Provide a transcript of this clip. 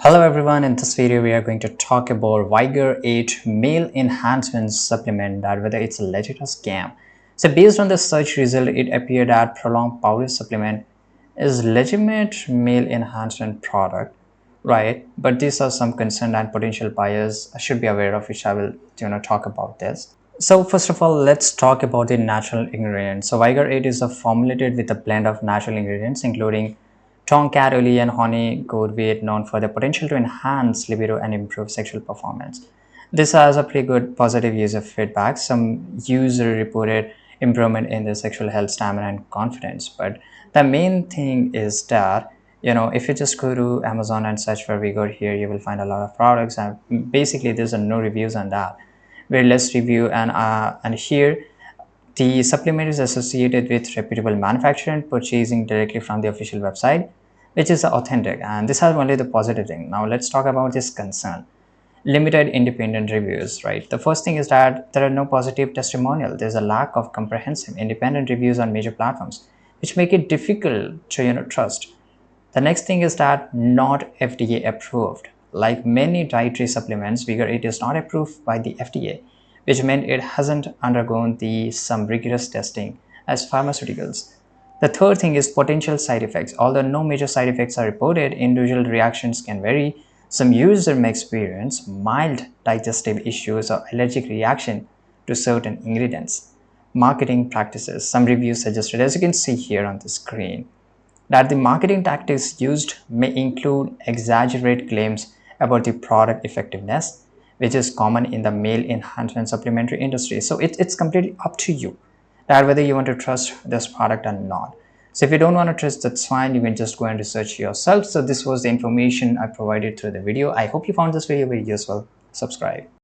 Hello everyone, in this video we are going to talk about Vigor 8 male enhancement supplement, that whether it's a legit or scam. So based on the search result, it appeared that prolonged powder supplement is legitimate male enhancement product, right? But these are some concern and potential buyers should be aware of, which I will talk about this. So first of all, let's talk about the natural ingredients. So Vigor 8 is formulated with a blend of natural ingredients including tomcat, oli, and honey goat wheat, known for the potential to enhance libido and improve sexual performance. This has a pretty good positive user feedback. Some user reported improvement in their sexual health, stamina, and confidence. But the main thing is that if you just go to Amazon and search for Vigor here, you will find a lot of products, and basically there's no reviews on that. Very less review, and here the supplement is associated with reputable manufacturer and purchasing directly from the official website, which is authentic. And this has only the positive thing. Now let's talk about this concern. Limited independent reviews, right? The first thing is that there are no positive testimonial. There's a lack of comprehensive independent reviews on major platforms, which make it difficult to trust. The next thing is that not FDA approved. Like many dietary supplements, Vigor 8 is not approved by the FDA, which meant it hasn't undergone some rigorous testing as pharmaceuticals. The third thing is potential side effects. Although no major side effects are reported, individual reactions can vary. Some users may experience mild digestive issues or allergic reaction to certain ingredients. Marketing practices. Some reviews suggested, as you can see here on the screen, that the marketing tactics used may include exaggerated claims about the product effectiveness, which is common in the male enhancement supplementary industry. So it's completely up to you that whether you want to trust this product or not. So if you don't want to trust, that's fine. You can just go and research yourself. So this was the information I provided through the video. I hope you found this video very useful. Subscribe.